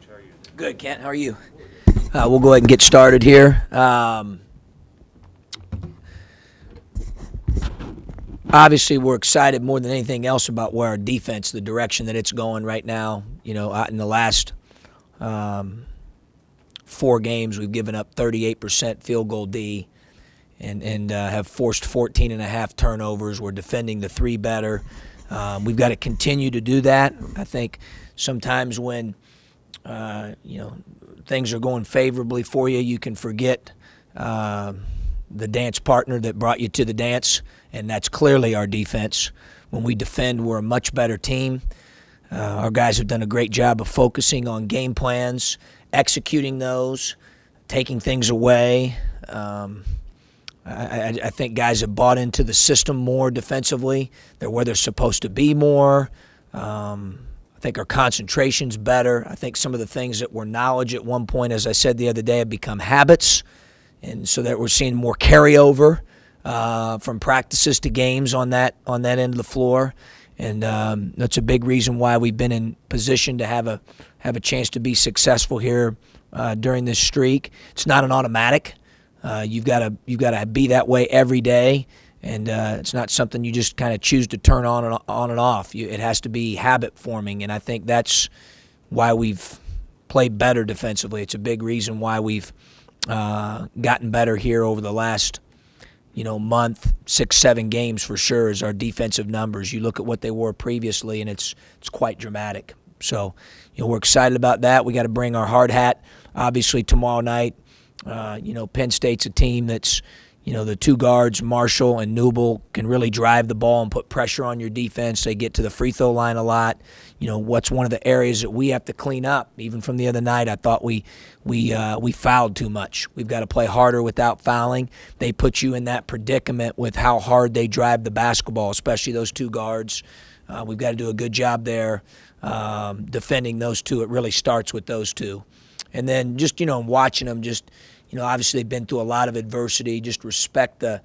Coach. How are you? Good, Kent. How are you? We'll go ahead and get started here. Obviously, we're excited more than anything else about where our defense, the direction that it's going right now. You know, in the last 4 games, we've given up 38% field goal D and have forced 14.5 turnovers. We're defending the 3 better. We've got to continue to do that. I think sometimes when things are going favorably for you, you can forget the dance partner that brought you to the dance, and that's clearly our defense. When we defend, we're a much better team. Our guys have done a great job of focusing on game plans, executing those, taking things away. I think guys have bought into the system more defensively. They're where they're supposed to be more. I think our concentration's better. I think some of the things that were knowledge at one point, as I said the other day, have become habits. And so that we're seeing more carryover from practices to games on that end of the floor. And that's a big reason why we've been in position to have a chance to be successful here during this streak. It's not an automatic. You've got to be that way every day. And it's not something you just kind of choose to turn on and off. It has to be habit forming, and I think that's why we've played better defensively. It's a big reason why we've gotten better here over the last month, 6-7 games for sure, is our defensive numbers. You look at what they were previously, and it's quite dramatic. So we're excited about that. We got to bring our hard hat, obviously, tomorrow night. Penn State's a team that's the 2 guards, Marshall and Newble, can really drive the ball and put pressure on your defense. They get to the free throw line a lot. What's one of the areas that we have to clean up? Even from the other night, I thought we fouled too much. We've got to play harder without fouling. They put you in that predicament with how hard they drive the basketball, especially those 2 guards. We've got to do a good job there defending those 2. It really starts with those 2. And then just, watching them just – obviously they've been through a lot of adversity. Just respect the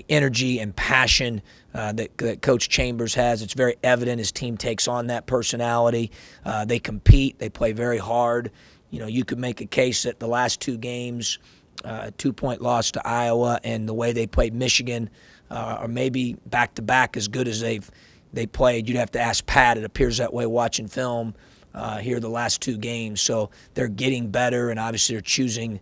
energy and passion that Coach Chambers has. It's very evident his team takes on that personality. They compete. They play very hard. You could make a case that the last 2 games, 2-point loss to Iowa and the way they played Michigan, or maybe back-to-back as good as they played. You'd have to ask Pat. It appears that way watching film here the last 2 games. So they're getting better, and obviously they're choosing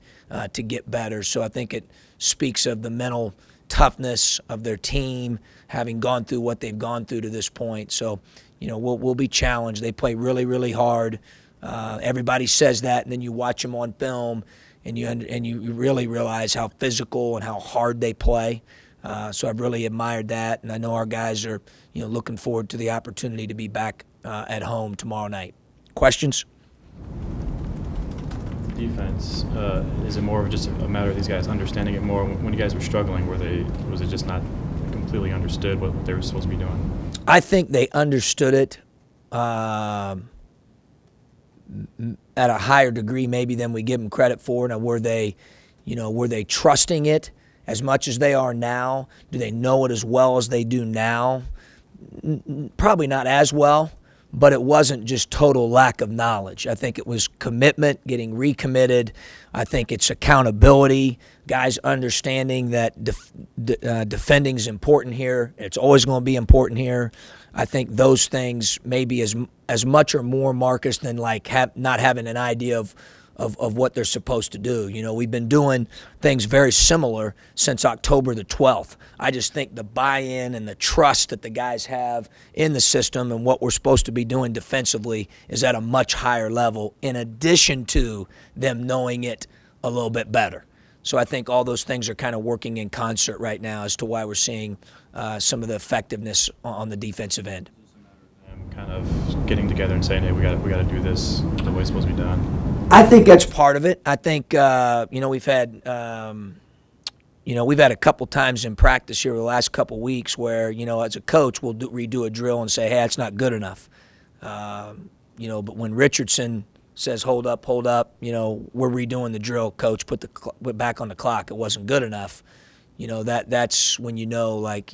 to get better. So I think it speaks of the mental toughness of their team, having gone through what they've gone through to this point. So, we'll be challenged. They play really, really hard. Everybody says that, and then you watch them on film, and you really realize how physical and how hard they play. So I've really admired that, and I know our guys are looking forward to the opportunity to be back at home tomorrow night. Questions? Defense, is it more of just a matter of these guys understanding it more? When you guys were struggling, was it just not completely understood what they were supposed to be doing? I think they understood it at a higher degree maybe than we give them credit for. Now, were they trusting it as much as they are now? Do they know it as well as they do now? Probably not as well. But it wasn't just total lack of knowledge. I think it was commitment, getting recommitted. I think it's accountability, guys understanding that defending is important here. It's always going to be important here. I think those things maybe as much or more, Marcus, than like not having an idea of what they're supposed to do. We've been doing things very similar since October the 12th. I just think the buy-in and the trust that the guys have in the system and what we're supposed to be doing defensively is at a much higher level, in addition to them knowing it a little bit better. So I think all those things are kind of working in concert right now as to why we're seeing some of the effectiveness on the defensive end. Kind of getting together and saying, hey, we got to do this the way it's supposed to be done. I think that's part of it. I think we've had a couple times in practice here the last couple weeks where as a coach we'll redo a drill and say, hey, it's not good enough. But when Richardson says hold up, we're redoing the drill, coach. Put back on the clock. It wasn't good enough. That's when like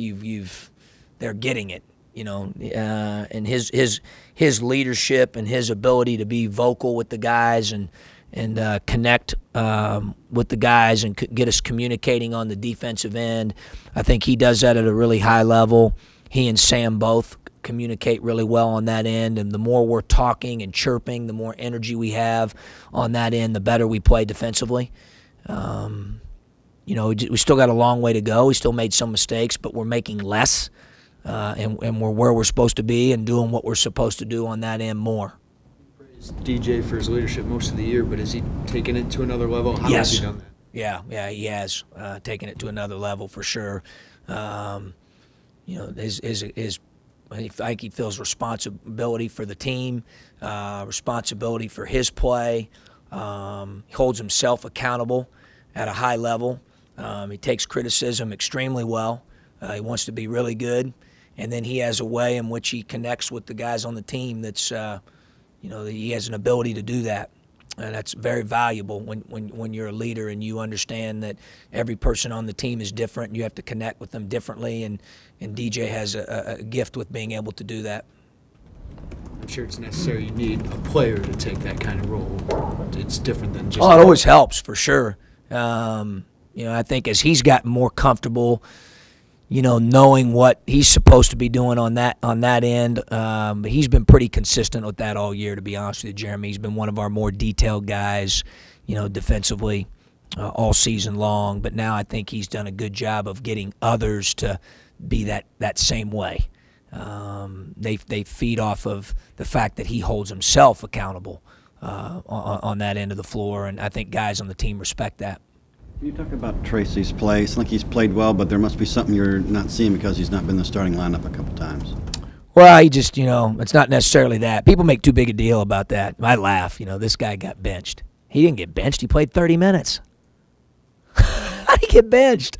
they're getting it. and his leadership and his ability to be vocal with the guys and connect with the guys and get us communicating on the defensive end. I think he does that at a really high level. He and Sam both communicate really well on that end, and the more we're talking and chirping, the more energy we have on that end, the better we play defensively. We still got a long way to go. We still made some mistakes, but we're making less, and we're where we're supposed to be and doing what we're supposed to do on that end more. DJ for his leadership most of the year, but has he taken it to another level? How has he done that? Yeah, he has taken it to another level for sure. I think he feels responsibility for the team, responsibility for his play. He holds himself accountable at a high level. He takes criticism extremely well. He wants to be really good, and then he has a way in which he connects with the guys on the team that's he has an ability to do that, and that's very valuable when you're a leader and you understand that every person on the team is different and you have to connect with them differently, and DJ has a gift with being able to do that. I'm sure it's necessary. You need a player to take that kind of role. It's different than just. Oh, it always helps for sure. I think as he's gotten more comfortable, knowing what he's supposed to be doing on that end, he's been pretty consistent with that all year, to be honest with you, Jeremy. He's been one of our more detailed guys, defensively all season long. But now I think he's done a good job of getting others to be that same way. They feed off of the fact that he holds himself accountable on that end of the floor, and I think guys on the team respect that. Can you talk about Tracy's play? It's like he's played well, but there must be something you're not seeing because he's not been in the starting lineup a couple times. Well, he just, it's not necessarily that. People make too big a deal about that. I laugh, this guy got benched. He didn't get benched. He played 30 minutes. How did he get benched?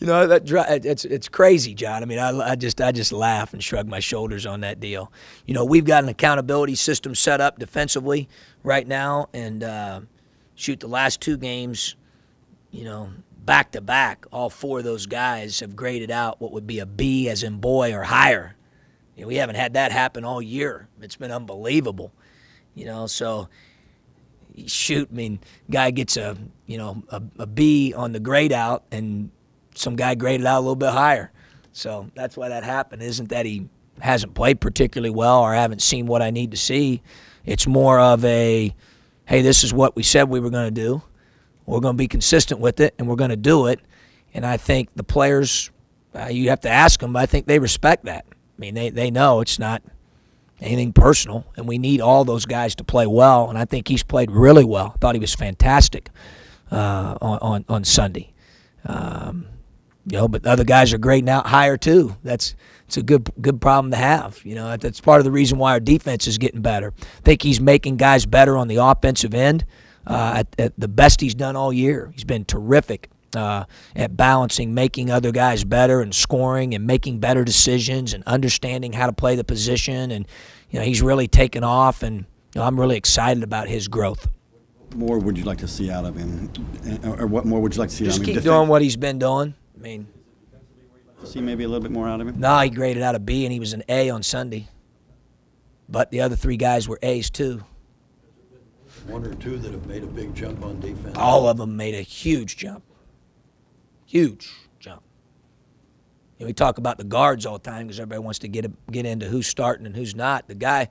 It's crazy, John. I mean, I just laugh and shrug my shoulders on that deal. We've got an accountability system set up defensively right now, and the last two games, back to back, all four of those guys have graded out what would be a B as in boy or higher. We haven't had that happen all year. It's been unbelievable. So guy gets a B on the grade out, and some guy graded out a little bit higher. So that's why that happened. It isn't that he hasn't played particularly well or I haven't seen what I need to see. It's more of a, hey, this is what we said we were going to do. We're going to be consistent with it, and we're going to do it. And I think the players, you have to ask them, but I think they respect that. I mean, they know it's not anything personal, and we need all those guys to play well, and I think he's played really well. I thought he was fantastic on Sunday. But the other guys are grading out higher too. It's a good problem to have. That's part of the reason why our defense is getting better. I think he's making guys better on the offensive end at the best he's done all year. He's been terrific at balancing, making other guys better and scoring and making better decisions and understanding how to play the position. And he's really taken off, and I'm really excited about his growth. What more would you like to see out of him, or what more would you like to see out of him? Just keep doing what he's been doing. I mean, see maybe a little bit more out of him? No, he graded out a B, and he was an A on Sunday. But the other three guys were A's too. One or two that have made a big jump on defense. All of them made a huge jump. Huge jump. We talk about the guards all the time because everybody wants to get into who's starting and who's not. The guy,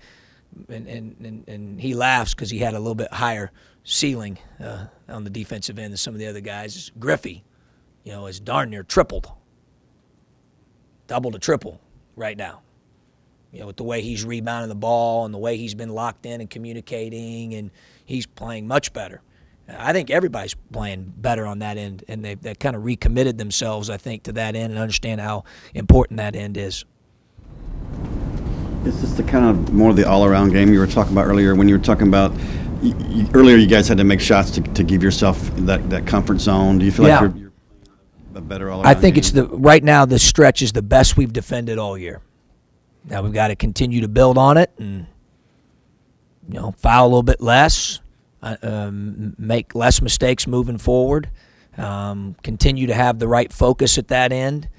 and he laughs because he had a little bit higher ceiling on the defensive end than some of the other guys. Griffey, is darn near tripled. Double to triple right now. With the way he's rebounding the ball and the way he's been locked in and communicating, and he's playing much better. I think everybody's playing better on that end, and they've kind of recommitted themselves, I think, to that end and understand how important that end is. Is this the kind of more of the all-around game you were talking about earlier when you were talking about earlier you guys had to make shots to give yourself that comfort zone? Do you feel like you're a better all-around I think game? it's right now the stretch is the best we've defended all year. Now we've got to continue to build on it and foul a little bit less, make less mistakes moving forward, continue to have the right focus at that end.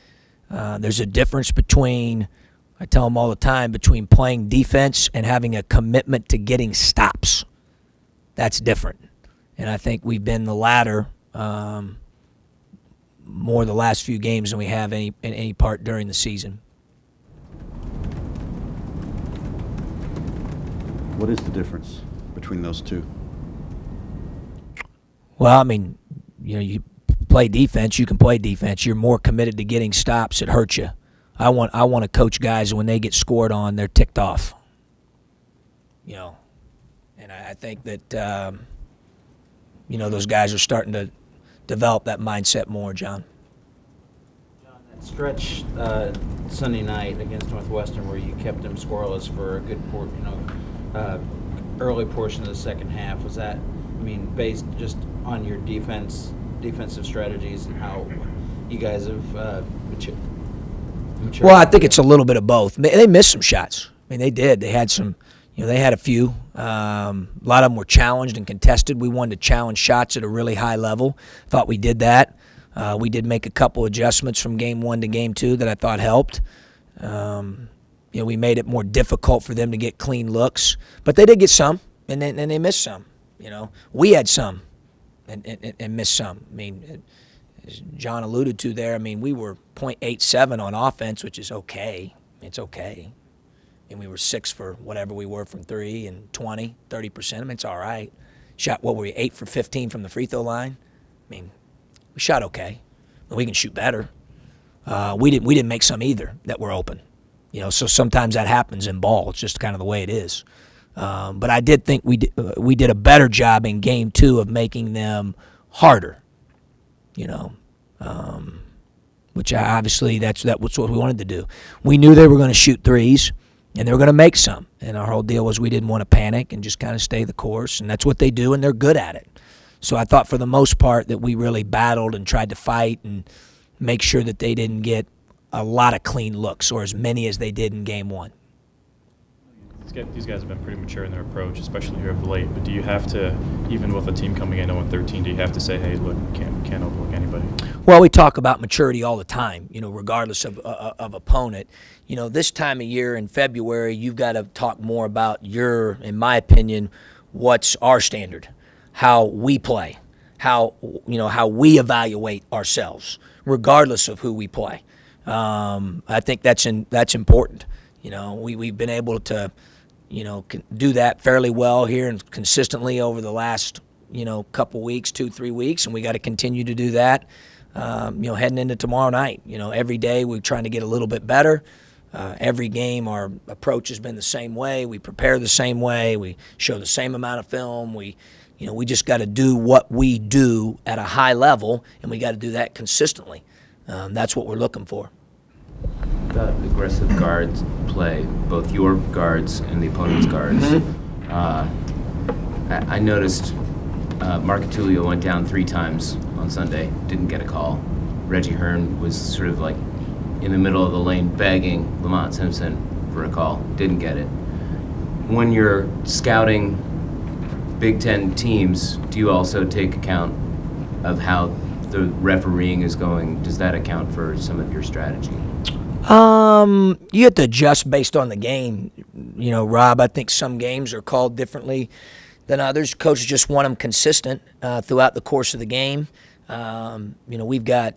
There's a difference between I tell them all the time, between playing defense and having a commitment to getting stops. That's different. And I think we've been the latter more the last few games than we have in any part during the season. What is the difference between those two? Well, I mean, you play defense, you can play defense. You're more committed to getting stops. It hurts you. I want to coach guys when they get scored on, they're ticked off. And I think that those guys are starting to develop that mindset more, John. John, that stretch Sunday night against Northwestern where you kept them scoreless for a good early portion of the second half, was that, based just on your defensive strategies and how you guys have matured? Well, I think it's a little bit of both. They missed some shots. They did. They had some. They had a few. A lot of them were challenged and contested. We wanted to challenge shots at a really high level. Thought we did that. We did make a couple adjustments from game 1 to game 2 that I thought helped. We made it more difficult for them to get clean looks, but they did get some, and they missed some. We had some, and missed some. As John alluded to there, we were .87 on offense, which is okay. It's okay. And we were 6 for whatever we were from 3 and 20, 30%. It's all right. Shot, what were we, 8 for 15 from the free throw line? We shot okay. But we can shoot better. We didn't make some either that were open. So sometimes that happens in ball. It's just kind of the way it is. But I did think we did a better job in game 2 of making them harder. Which obviously that's what we wanted to do. We knew they were going to shoot threes, and they were going to make some. And our whole deal was we didn't want to panic and just kind of stay the course. And that's what they do, and they're good at it. So I thought for the most part that we really battled and tried to fight and make sure that they didn't get a lot of clean looks, or as many as they did in game 1. These guys have been pretty mature in their approach, especially here of late. But do you have to, even with a team coming in 0-13, do you have to say, hey, look, can't overlook anybody? Well, we talk about maturity all the time, regardless of opponent. This time of year in February, you've got to talk more about in my opinion, what's our standard, how we play, how we evaluate ourselves, regardless of who we play. I think that's important. We've been able to, do that fairly well here and consistently over the last, couple weeks, 2-3 weeks, and we got to continue to do that, heading into tomorrow night. Every day we're trying to get a little bit better. Every game our approach has been the same way. We prepare the same way. We show the same amount of film. We just got to do what we do at a high level, and we got to do that consistently. That's what we're looking for. The aggressive guards play, both your guards and the opponent's guards. I noticed Mark Attulio went down 3 times on Sunday, didn't get a call. Reggie Hearn was sort of like in the middle of the lane begging Lamont Simpson for a call, didn't get it. When you're scouting Big Ten teams, do you also take account of how the refereeing is going? Does that account for some of your strategy? You have to adjust based on the game. Rob, I think some games are called differently than others. Coaches just want them consistent throughout the course of the game. We've got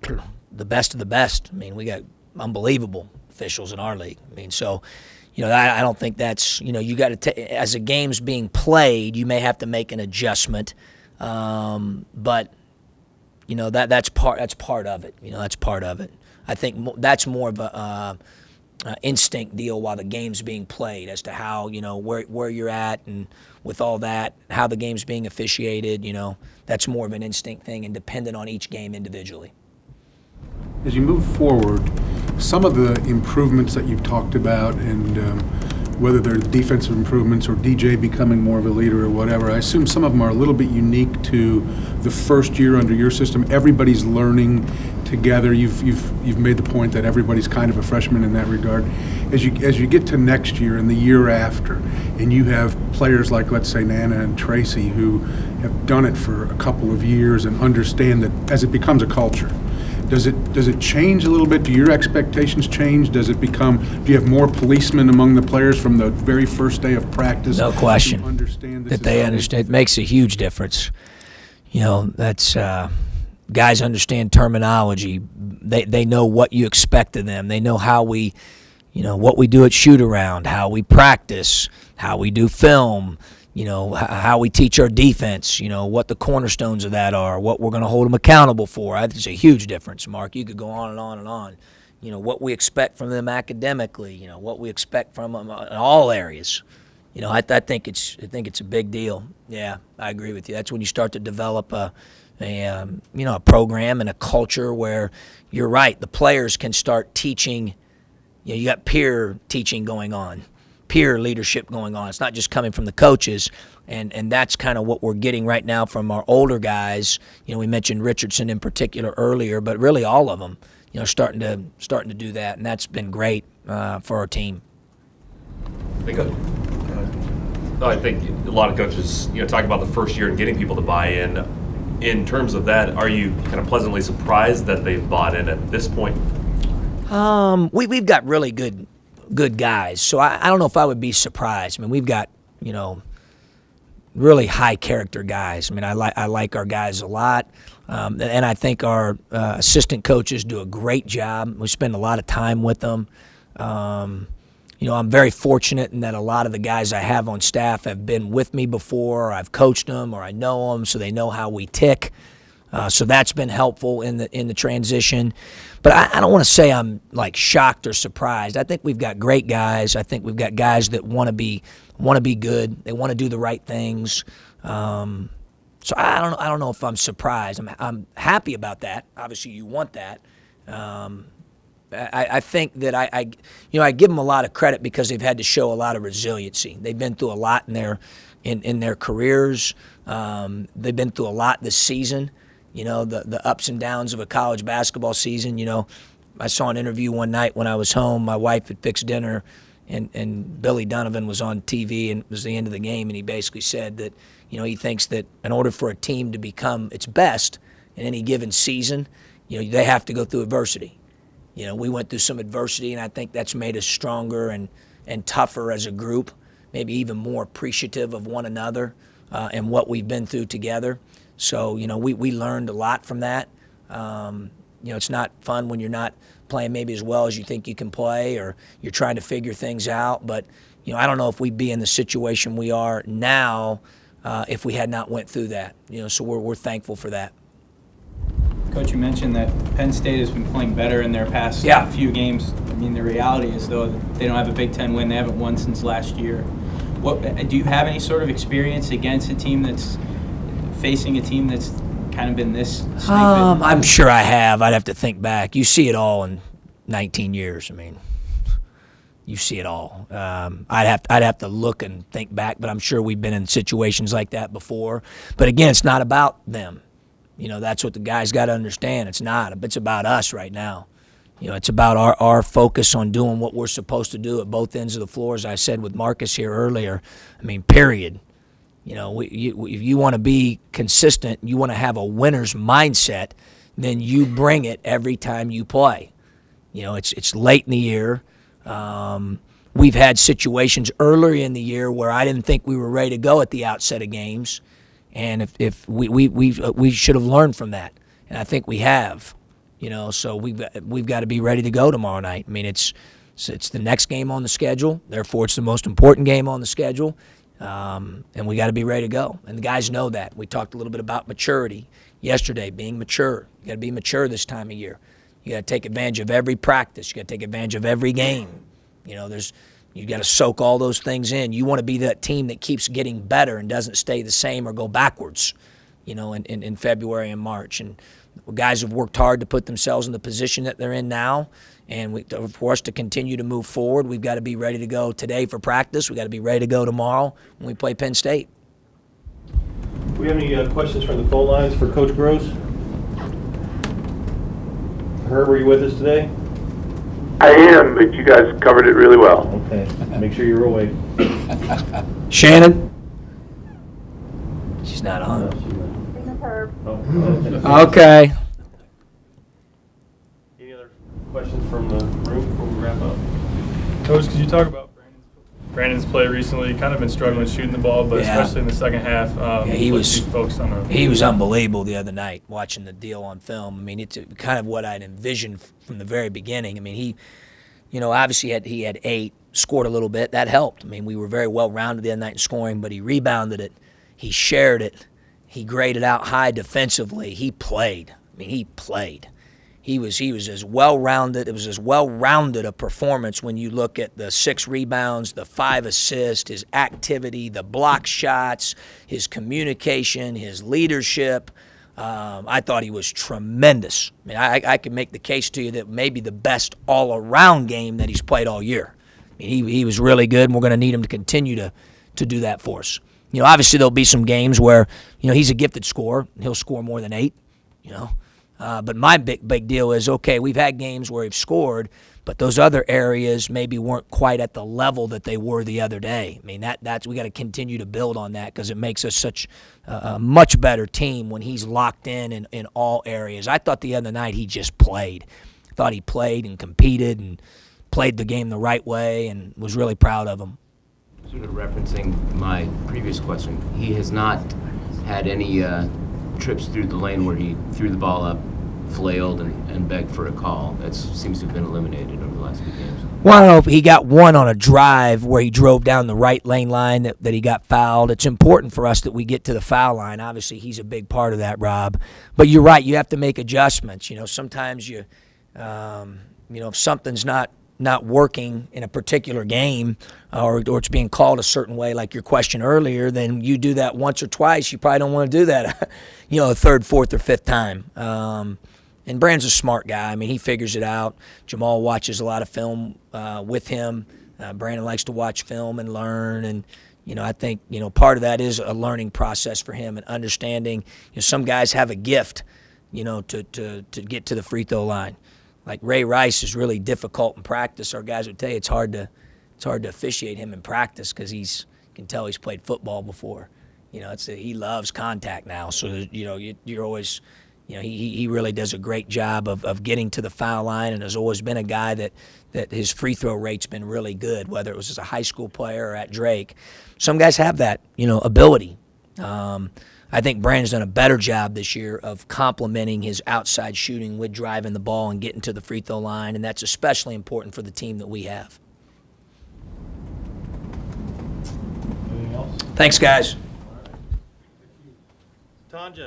the best of the best. We got unbelievable officials in our league. So, I don't think that's, you got to, as a game's being played, you may have to make an adjustment. But, that's part of it. That's part of it. I think that's more of a instinct deal while the game's being played as to how, where you're at and with all that, how the game's being officiated, that's more of an instinct thing and dependent on each game individually. As you move forward, some of the improvements that you've talked about and whether they're defensive improvements or DJ becoming more of a leader or whatever, I assume some of them are a little bit unique to the first year under your system. Everybody's learning together. You've made the point that everybody's kind of a freshman in that regard. As you get to next year and the year after, and you have players like, let's say, Nana and Tracy who have done it for a couple of years and understand that as it becomes a culture, Does it change a little bit? Do your expectations change? Does it become? Do you have more policemen among the players from the very first day of practice? No question. Understand that they understand. It makes a huge difference. You know, that's guys understand terminology. They know what you expect of them. They know how we, you know, what we do at shoot around, how we practice, how we do film. You know, how we teach our defense, you know, what the cornerstones of that are, what we're going to hold them accountable for. I think it's a huge difference, Mark. You could go on and on and on. You know, what we expect from them academically, you know, what we expect from them in all areas. You know, I think it's a big deal. Yeah, I agree with you. That's when you start to develop a program and a culture where you're right. The players can start teaching. You know, you got peer teaching going on. Peer leadership going on. It's not just coming from the coaches, and that's kind of what we're getting right now from our older guys. You know, we mentioned Richardson in particular earlier, but really all of them, you know, starting to do that, and that's been great for our team. I think a lot of coaches, you know, talk about the first year and getting people to buy in. In terms of that, are you kind of pleasantly surprised that they've bought in at this point? We've got really good guys, so I don't know if I would be surprised. I mean, we've got, you know, really high character guys. I mean, I like our guys a lot, and I think our assistant coaches do a great job. We spend a lot of time with them. You know, I'm very fortunate in that a lot of the guys I have on staff have been with me before, or I've coached them, or I know them, so they know how we tick. So that's been helpful in the transition. But I don't want to say I'm like shocked or surprised. I think we've got great guys. I think we've got guys that want to be good. They want to do the right things. So I don't know if I'm surprised. I'm happy about that. Obviously, you want that. I think that I give them a lot of credit because they've had to show a lot of resiliency. They've been through a lot in their careers. They've been through a lot this season. You know, the ups and downs of a college basketball season. You know, I saw an interview one night when I was home. My wife had fixed dinner, and Billy Donovan was on TV, and it was the end of the game, and he basically said that, you know, he thinks that in order for a team to become its best in any given season, you know, they have to go through adversity. You know, we went through some adversity, and I think that's made us stronger and tougher as a group, maybe even more appreciative of one another and what we've been through together. So, you know, we learned a lot from that. You know, it's not fun when you're not playing maybe as well as you think you can play, or you're trying to figure things out. But, you know, I don't know if we'd be in the situation we are now if we had not went through that. You know, so we're thankful for that. Coach, you mentioned that Penn State has been playing better in their past few games. I mean, the reality is, though, that they don't have a Big Ten win. They haven't won since last year. Do you have any sort of experience against a team that's facing a team that's kind of been this snake-bitten? I'm sure I have. I'd have to think back. You see it all in 19 years. I mean, you see it all. I'd have to look and think back, but I'm sure we've been in situations like that before. But again, it's not about them. You know, that's what the guys got to understand. It's not. It's about us right now. You know, it's about our focus on doing what we're supposed to do at both ends of the floor, as I said with Marcus here earlier. I mean, period. You know, if you want to be consistent, you want to have a winner's mindset, then you bring it every time you play. You know, it's late in the year. We've had situations earlier in the year where I didn't think we were ready to go at the outset of games, and if we should have learned from that, and I think we have. You know, so we've got to be ready to go tomorrow night. I mean, it's the next game on the schedule. Therefore, it's the most important game on the schedule. And we got to be ready to go. And the guys know that. We talked a little bit about maturity yesterday, being mature. You got to be mature this time of year. You got to take advantage of every practice. You got to take advantage of every game. You know, you got to soak all those things in. You want to be that team that keeps getting better and doesn't stay the same or go backwards, you know, in February and March. And guys have worked hard to put themselves in the position that they're in now. And for us to continue to move forward, we've got to be ready to go today for practice. We've got to be ready to go tomorrow when we play Penn State. Do we have any questions from the phone lines for Coach Groce? Herb, were you with us today? I am, but you guys covered it really well. Okay. Make sure you're awake. Shannon? She's not on. No, she's not. Herb. Oh, okay. Okay. from the room before we wrap up? Coach, could you talk about Brandon's play recently? Kind of been struggling shooting the ball, but especially in the second half, he was focused on. He was unbelievable the other night watching the deal on film. I mean, it's kind of what I'd envisioned from the very beginning. I mean, he, obviously he had 8, scored a little bit. That helped. I mean, we were very well rounded the other night in scoring, but he rebounded it, he shared it, he graded out high defensively. He played. I mean, he played. He was as well-rounded. It was as well-rounded a performance when you look at the 6 rebounds, the 5 assists, his activity, the block shots, his communication, his leadership. I thought he was tremendous. I mean, I could make the case to you that maybe the best all-around game that he's played all year. I mean, he was really good, and we're going to need him to continue to do that for us. Obviously there'll be some games where, he's a gifted scorer. He'll score more than 8, But my big deal is, okay, we've had games where he's scored, but those other areas maybe weren't quite at the level that they were the other day. I mean, that's we got to continue to build on that because it makes us such a much better team when he's locked in all areas. I thought the other night he just played. I thought he played and competed and played the game the right way and was really proud of him. Sort of referencing my previous question, he has not had any trips through the lane where he threw the ball up, flailed, and begged for a call. That seems to have been eliminated over the last few games. Well, I don't know if he got one on a drive where he drove down the right lane line that he got fouled. It's important for us that we get to the foul line. Obviously, he's a big part of that, Rob. But you're right. You have to make adjustments. Sometimes if something's not working in a particular game or it's being called a certain way, like your question earlier, then you do that once or twice. You probably don't want to do that, a third, fourth, or fifth time. And Brandon's a smart guy. I mean, he figures it out. Jamal watches a lot of film with him. Brandon likes to watch film and learn. And, I think, part of that is a learning process for him and understanding. Some guys have a gift, to get to the free throw line. Like Ray Rice is really difficult in practice. Our guys would tell you it's hard to officiate him in practice because you can tell he's played football before. He loves contact now. So you're always, he really does a great job of getting to the foul line and has always been a guy that his free throw rate's been really good, whether it was as a high school player or at Drake. Some guys have that ability. I think Brandon's done a better job this year of complementing his outside shooting with driving the ball and getting to the free throw line, and that's especially important for the team that we have. Anything else? Thanks, guys. Tanja.